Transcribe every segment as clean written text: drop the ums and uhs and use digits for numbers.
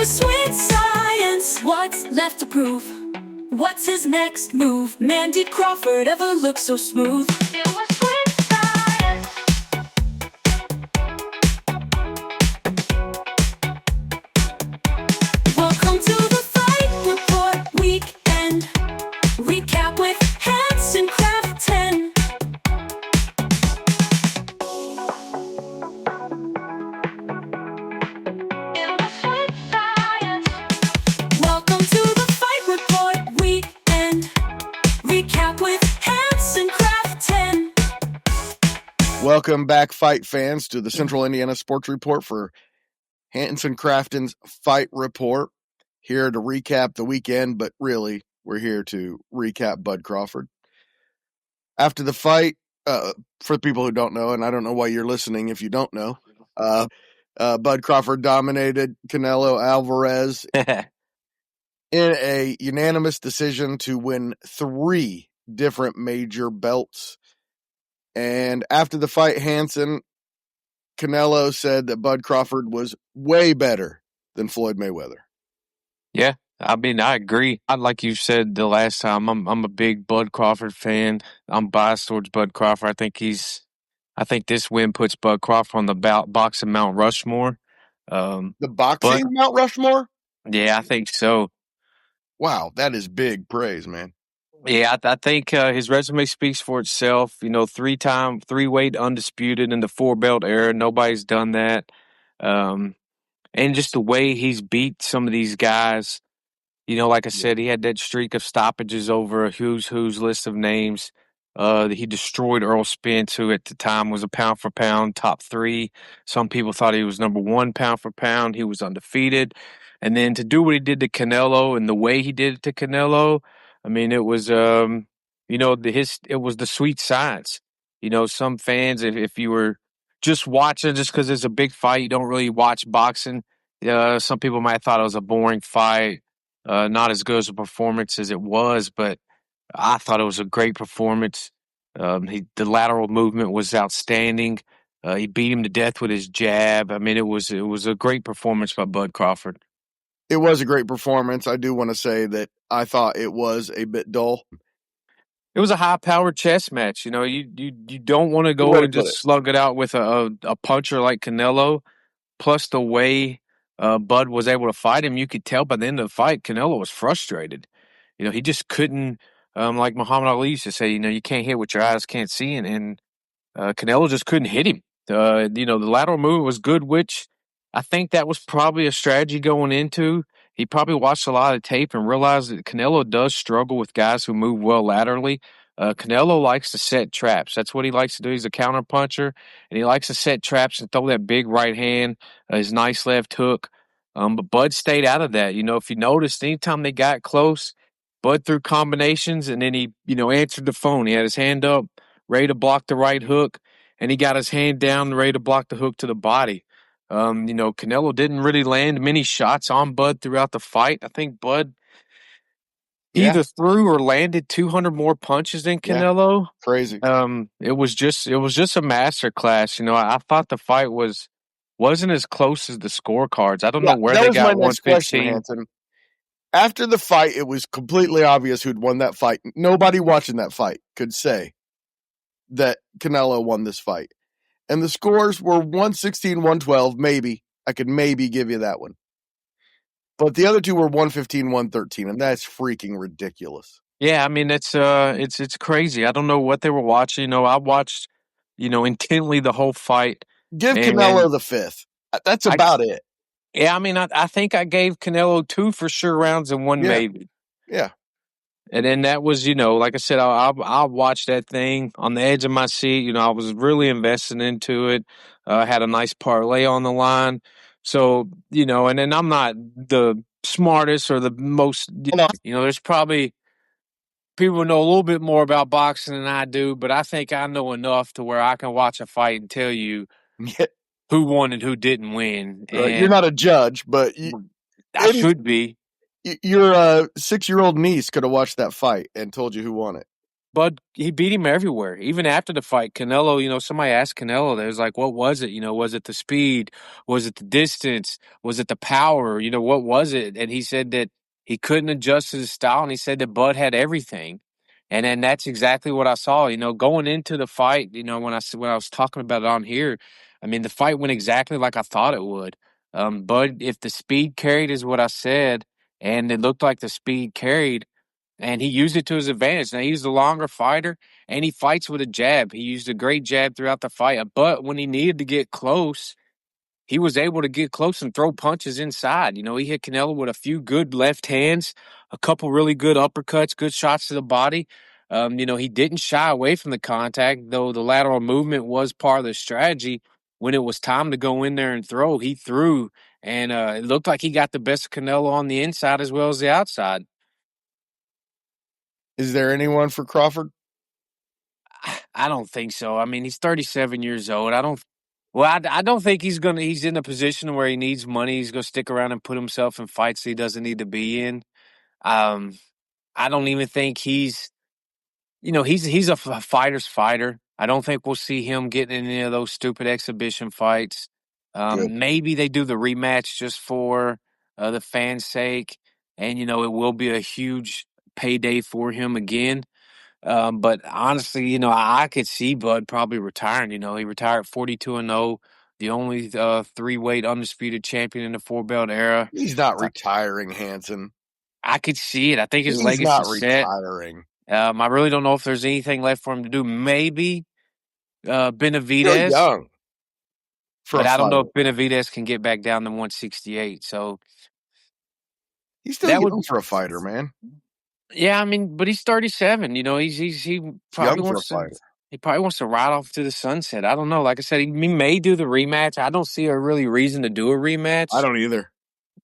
sweet science. What's left to prove? What's his next move? Man, did Crawford ever look so smooth? It was sweet science. Welcome to the Fight Report Weekend Recap with Hanson Crafton. It was sweet science. Welcome to the Fight Report Weekend Recap with Hanson Crafton. Welcome back, fight fans, to the Central Indiana Sports Report for Hanson Crafton's Fight Report. Here to recap the weekend, but really, we're here to recap Bud Crawford. After the fight, for the people who don't know, and I don't know why you're listening if you don't know, Bud Crawford dominated Canelo Alvarez in a unanimous decision to win 3 different major belts. And after the fight, Canelo said that Bud Crawford was way better than Floyd Mayweather. Yeah, I mean, I agree. Like you said the last time, I'm a big Bud Crawford fan. I'm biased towards Bud Crawford. I think this win puts Bud Crawford on the boxing Mount Rushmore. The boxing Mount Rushmore? Yeah, I think so. Wow, that is big praise, man. Yeah, I think his resume speaks for itself. You know, 3-weight undisputed in the 4-belt era. Nobody's done that. And just the way he's beat some of these guys. You know, like I said, he had that streak of stoppages over a who's list of names. He destroyed Earl Spence, who at the time was a pound-for-pound top 3. Some people thought he was number 1 pound-for-pound. He was undefeated. And then to do what he did to Canelo and the way he did it to Canelo, I mean, it was, it was the sweet science. You know, some fans, if you were just watching just because it's a big fight, you don't really watch boxing. Some people might have thought it was a boring fight. Not as good as a performance as it was, but I thought it was a great performance. The lateral movement was outstanding. He beat him to death with his jab. I mean, it was a great performance by Bud Crawford. It was a great performance. I do want to say that I thought it was a bit dull. It was a high-powered chess match. You know, you don't want to go and just slug it out with a puncher like Canelo. Plus, the way Bud was able to fight him, you could tell by the end of the fight, Canelo was frustrated. You know, he just couldn't, like Muhammad Ali used to say, you know, you can't hit what your eyes can't see, and Canelo just couldn't hit him. You know, the lateral movement was good, which I think that was probably a strategy going into. He probably watched a lot of tape and realized that Canelo does struggle with guys who move well laterally. Canelo likes to set traps. That's what he likes to do. He's a counter puncher, and he likes to set traps and throw that big right hand, his nice left hook. But Bud stayed out of that. You know, if you noticed, anytime they got close, Bud threw combinations, and then he, you know, answered the phone. He had his hand up, ready to block the right hook, and he got his hand down, ready to block the hook to the body. You know, Canelo didn't really land many shots on Bud throughout the fight. I think Bud either threw or landed 200 more punches than Canelo. Yeah. Crazy. It was just a masterclass. You know, I thought the fight wasn't as close as the scorecards. I don't know where they got 115. After the fight, it was completely obvious who'd won that fight. Nobody watching that fight could say that Canelo won this fight. And the scores were 116, 112, maybe. I could maybe give you that one. But the other two were 115, 113, and that's freaking ridiculous. Yeah, I mean, it's crazy. I don't know what they were watching. You know, I watched, you know, intently the whole fight. Give Canelo the 5th. That's about it. Yeah, I mean, I think I gave Canelo 2 for sure rounds and 1 maybe. Yeah. And then that was, you know, like I said, I watched that thing on the edge of my seat. You know, I was really investing into it. I had a nice parlay on the line. So, you know, and then I'm not the smartest or the most, you know, there's probably people who know a little bit more about boxing than I do, but I think I know enough to where I can watch a fight and tell you who won and who didn't win. You're not a judge, but I should be. Your 6-year-old niece could have watched that fight and told you who won it. Bud, he beat him everywhere. Even after the fight, Canelo, somebody asked Canelo, they was like, what was it? Was it the speed? Was it the distance? Was it the power? What was it? And he said that he couldn't adjust his style, and he said that Bud had everything. And then that's exactly what I saw. Going into the fight, when I was talking about it on here, I mean, the fight went exactly like I thought it would. Bud, if the speed carried is what I said, and it looked like the speed carried, and he used it to his advantage. Now, he's the longer fighter, and he fights with a jab. He used a great jab throughout the fight. But when he needed to get close, he was able to get close and throw punches inside. He hit Canelo with a few good left hands, a couple really good uppercuts, good shots to the body. He didn't shy away from the contact, though the lateral movement was part of the strategy. When it was time to go in there and throw, he threw, and it looked like he got the best of Canelo on the inside as well as the outside. Is there anyone for Crawford? I don't think so. I mean, he's 37 years old. I don't think he's in a position where he needs money. He's going to stick around and put himself in fights he doesn't need to be in. Um, I don't even think he's a fighter's fighter. I don't think we'll see him getting in any of those stupid exhibition fights. Good. Maybe they do the rematch just for the fans' sake, and it will be a huge payday for him again. But honestly, I could see Bud probably retiring. He retired 42-0, the only three-weight undisputed champion in the four-belt era. He's not retiring, Hanson. I could see it. I think his He's not legacy's set. retiring. I really don't know if there's anything left for him to do. Maybe Still Benavidez, young for a but I don't know fighter. if Benavidez can get back down to 168. So He's still that would, young for a fighter, man. yeah. I mean, but he's 37. He probably Young for a wants to. fighter. He probably wants to ride off to the sunset. I don't know. Like I said, he may do the rematch. I don't see a really reason to do a rematch. I don't either.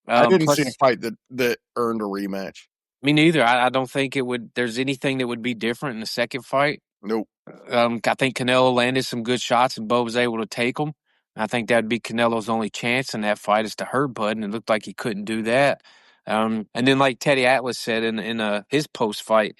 I didn't see a Plus, fight that earned a rematch. me neither. I don't think there's anything that would be different in the second fight. Nope. I think Canelo landed some good shots and Bo was able to take them. I think that'd be Canelo's only chance in that fight is to hurt Bud, and it looked like he couldn't do that. And then, like Teddy Atlas said in his post fight,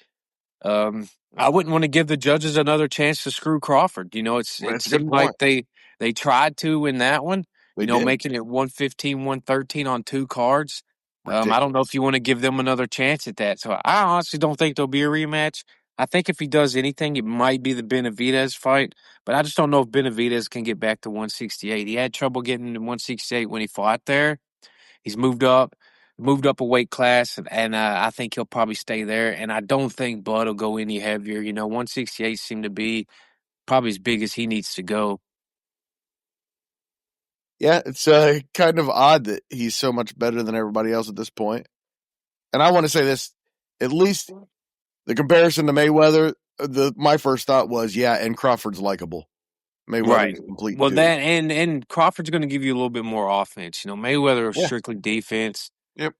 I wouldn't want to give the judges another chance to screw Crawford. It That's a good seemed point. like they tried to in that one. They did. Making it 115, 113 on two cards. I Ridiculous. don't know if you want to give them another chance at that. So I honestly don't think there'll be a rematch. I think if he does anything, it might be the Benavidez fight, but I just don't know if Benavidez can get back to 168. He had trouble getting to 168 when he fought there. He's moved up a weight class, and I think he'll probably stay there. And I don't think Bud will go any heavier. 168 seemed to be probably as big as he needs to go. Yeah, it's kind of odd that he's so much better than everybody else at this point. And I want to say this, at least the comparison to Mayweather, my first thought was, yeah, and Crawford's likable. Mayweather's a complete Well, dude. that and Crawford's going to give you a little bit more offense. Mayweather is strictly defense. Yep.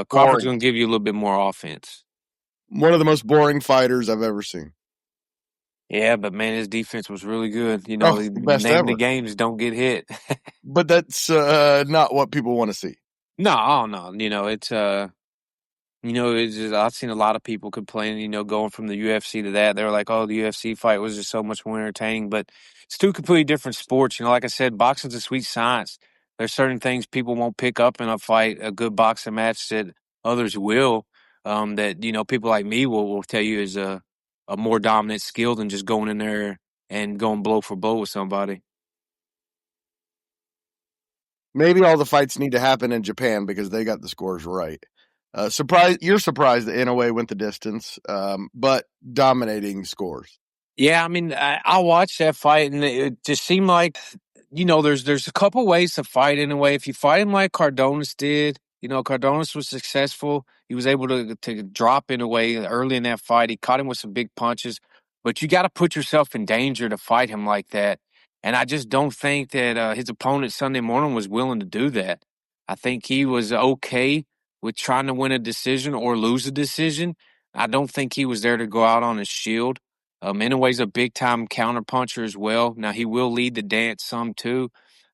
Crawford's going to give you a little bit more offense. One of the most boring fighters I've ever seen. Yeah, but man, his defense was really good. Best name ever. The games don't get hit. But that's not what people want to see. No. It's just, I've seen a lot of people complain, going from the UFC to that. They're like, oh, the UFC fight was just so much more entertaining. But it's two completely different sports. Like I said, boxing's a sweet science. There's certain things people won't pick up in a fight, a good boxing match that others will, that, people like me will tell you is a more dominant skill than just going in there and going blow for blow with somebody. Maybe all the fights need to happen in Japan because they got the scores right. You're surprised that Inoue went the distance, but dominating scores. Yeah, I mean, I watched that fight, and it just seemed like, there's a couple ways to fight in a way. If you fight him like Cardonas did, Cardonas was successful. He was able to drop in a way early in that fight. He caught him with some big punches, but you got to put yourself in danger to fight him like that. And I just don't think that his opponent Sunday morning was willing to do that. I think he was okay with trying to win a decision or lose a decision. I don't think he was there to go out on his shield. Inoue's a big time counterpuncher as well. Now he will lead the dance some too.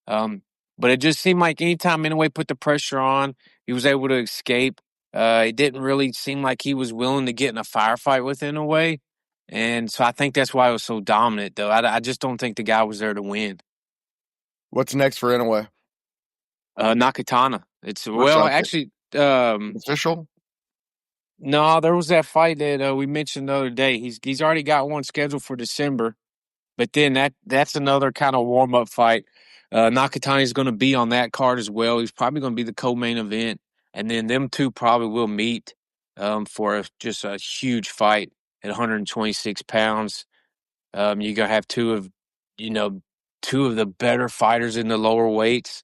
But it just seemed like anytime Inoue put the pressure on, he was able to escape. It didn't really seem like he was willing to get in a firefight with Inoue. And so I think that's why it was so dominant, though. I just don't think the guy was there to win. What's next for Inoue? Nakatana. It's What's well, up? actually, Official? no, there was that fight that we mentioned the other day. He's already got one scheduled for December, but then that's another kind of warm up fight. Nakatani is going to be on that card as well. He's probably going to be the co-main event, and then them two probably will meet for just a huge fight at 126 pounds. You're gonna have you know, two of the better fighters in the lower weights.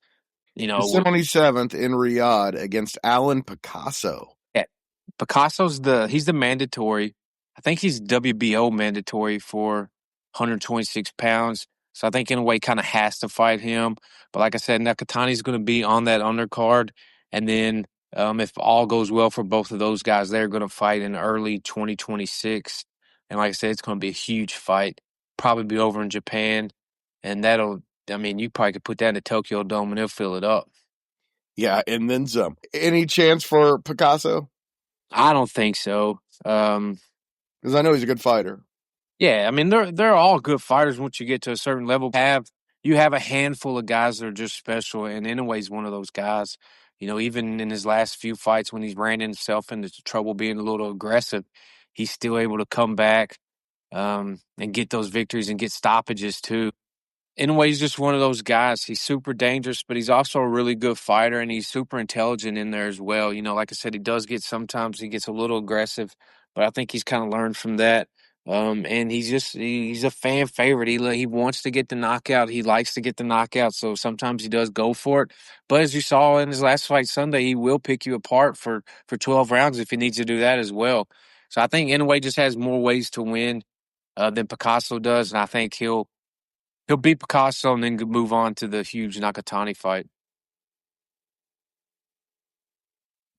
You The know, 77th in Riyadh against Alan Picasso. yeah, he's the mandatory. I think he's WBO mandatory for 126 pounds. So I think in a way kind of has to fight him. But like I said, Nakatani's going to be on that undercard, and then if all goes well for both of those guys, they're going to fight in early 2026. And like I said, it's going to be a huge fight. Probably be over in Japan, and I mean, you probably could put that in the Tokyo Dome and they'll fill it up. Yeah, and then some. Any chance for Picasso? I don't think so. Because I know he's a good fighter. Yeah, I mean they're all good fighters once you get to a certain level. You have a handful of guys that are just special, and Inoue's one of those guys. You know, even in his last few fights when he's ran himself into trouble being a little aggressive, he's still able to come back and get those victories and get stoppages too. Inoue, he's just one of those guys. He's super dangerous, but he's also a really good fighter, and he's super intelligent in there as well. You know, like I said, sometimes he gets a little aggressive, but I think he's kind of learned from that. And he's a fan favorite. He wants to get the knockout. He likes to get the knockout. So sometimes he does go for it. But as you saw in his last fight Sunday, he will pick you apart for 12 rounds if he needs to do that as well. So I think Inoue just has more ways to win than Picasso does, and I think he'll beat Picasso and then move on to the huge Nakatani fight.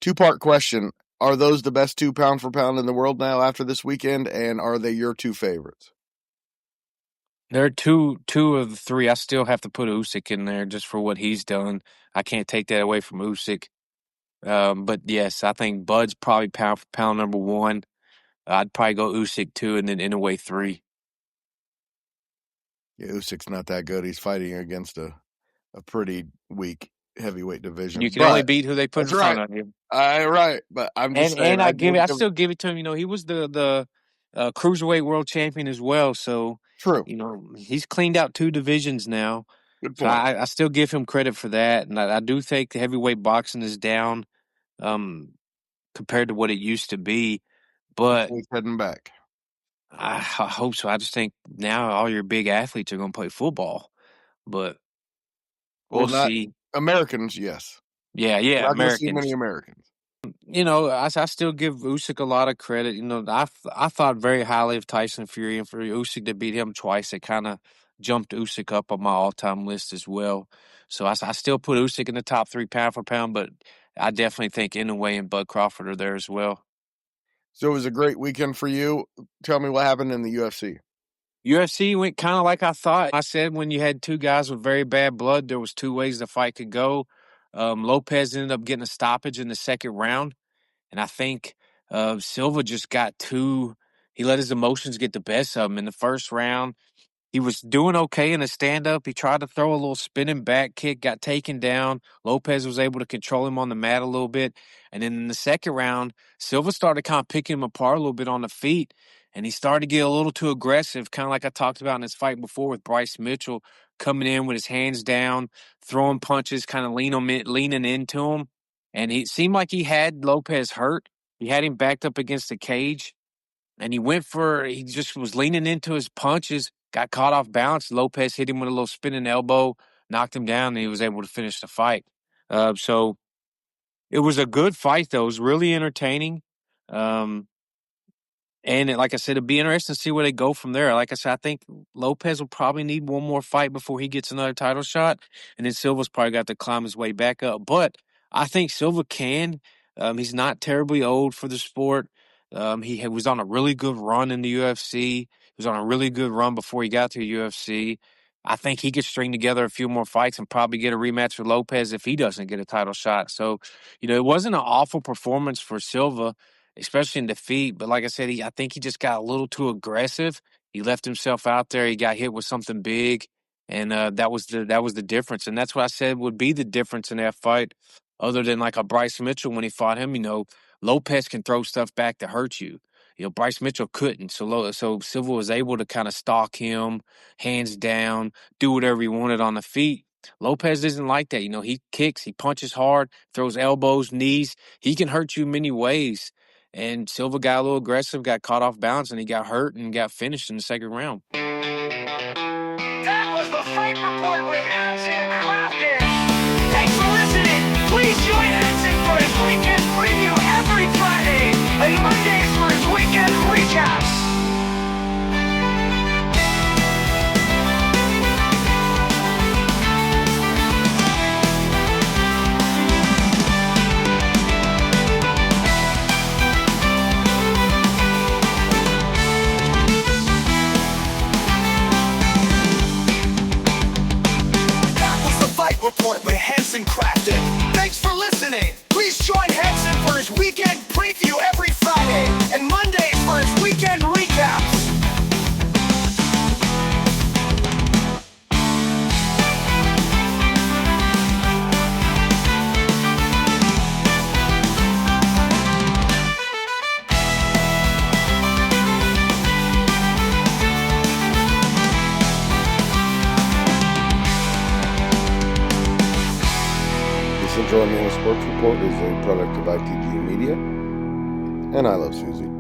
Two-part question. Are those the best 2 pound for pound in the world now after this weekend? And are they your two favorites? There are two of the three. I still have to put Usyk in there just for what he's done. I can't take that away from Usyk. But yes, I think Bud's probably pound for pound number one. I'd probably go Usyk two and then Inoue three. Yeah, Usyk's not that good. He's fighting against a pretty weak heavyweight division. You can only beat who they put in front of you. Right, but I'm just saying. I still give it to him. You know, he was the cruiserweight world champion as well. So true. You know, he's cleaned out two divisions now. Good So point. I still give him credit for that, and I do think the heavyweight boxing is down compared to what it used to be. But he's heading back. I hope so. I just think now all your big athletes are going to play football, but we'll see. Americans, yes. Yeah, Not going to see Americans. many Americans. You know, I still give Usyk a lot of credit. You know, I thought very highly of Tyson Fury, and for Usyk to beat him twice, it kind of jumped Usyk up on my all-time list as well. So I still put Usyk in the top three pound for pound, but I definitely think Inoue and Bud Crawford are there as well. So it was a great weekend for you. Tell me what happened in the UFC. UFC went kind of like I thought. I said when you had two guys with very bad blood, there was two ways the fight could go. Lopez ended up getting a stoppage in the second round. And I think Silva just he let his emotions get the best of him in the first round. He was doing okay in a stand-up. He tried to throw a little spinning back kick, got taken down. Lopez was able to control him on the mat a little bit. And then in the second round, Silva started kind of picking him apart a little bit on the feet. And he started to get a little too aggressive, kind of like I talked about in his fight before with Bryce Mitchell, coming in with his hands down, throwing punches, kind of leaning into him. And it seemed like he had Lopez hurt. He had him backed up against the cage. And he just was leaning into his punches, got caught off balance. Lopez hit him with a little spinning elbow, knocked him down, and he was able to finish the fight. So it was a good fight, though. It was really entertaining. Like I said, it'd be interesting to see where they go from there. Like I said, I think Lopez will probably need one more fight before he gets another title shot. And then Silva's probably got to climb his way back up. But I think Silva can. He's not terribly old for the sport. He was on a really good run in the UFC. He was on a really good run before he got to the UFC. I think he could string together a few more fights and probably get a rematch with Lopez if he doesn't get a title shot. So, you know, it wasn't an awful performance for Silva. especially in defeat. But like I said, I think he just got a little too aggressive. He left himself out there. He got hit with something big, and that was the difference. And that's what I said would be the difference in that fight. Other than like a Bryce Mitchell when he fought him, Lopez can throw stuff back to hurt you. Bryce Mitchell couldn't. So Silva was able to kind of stalk him, hands down, do whatever he wanted on the feet. Lopez isn't like that. He kicks, he punches hard, throws elbows, knees. He can hurt you many ways. And Silva got a little aggressive, got caught off balance, and he got hurt and got finished in the second round. That was the Fight Report with Hanson Crafton. Thanks for listening. Please join Hanson for his weekend preview every Friday and Mondays for his weekend recaps. Report with Hanson Crafton. Thanks for listening. Please join Hanson for his weekend preview every Friday and Mondays for his weekend recaps. Central Indiana Sports Report is a product of ITG Media, and I love Susie.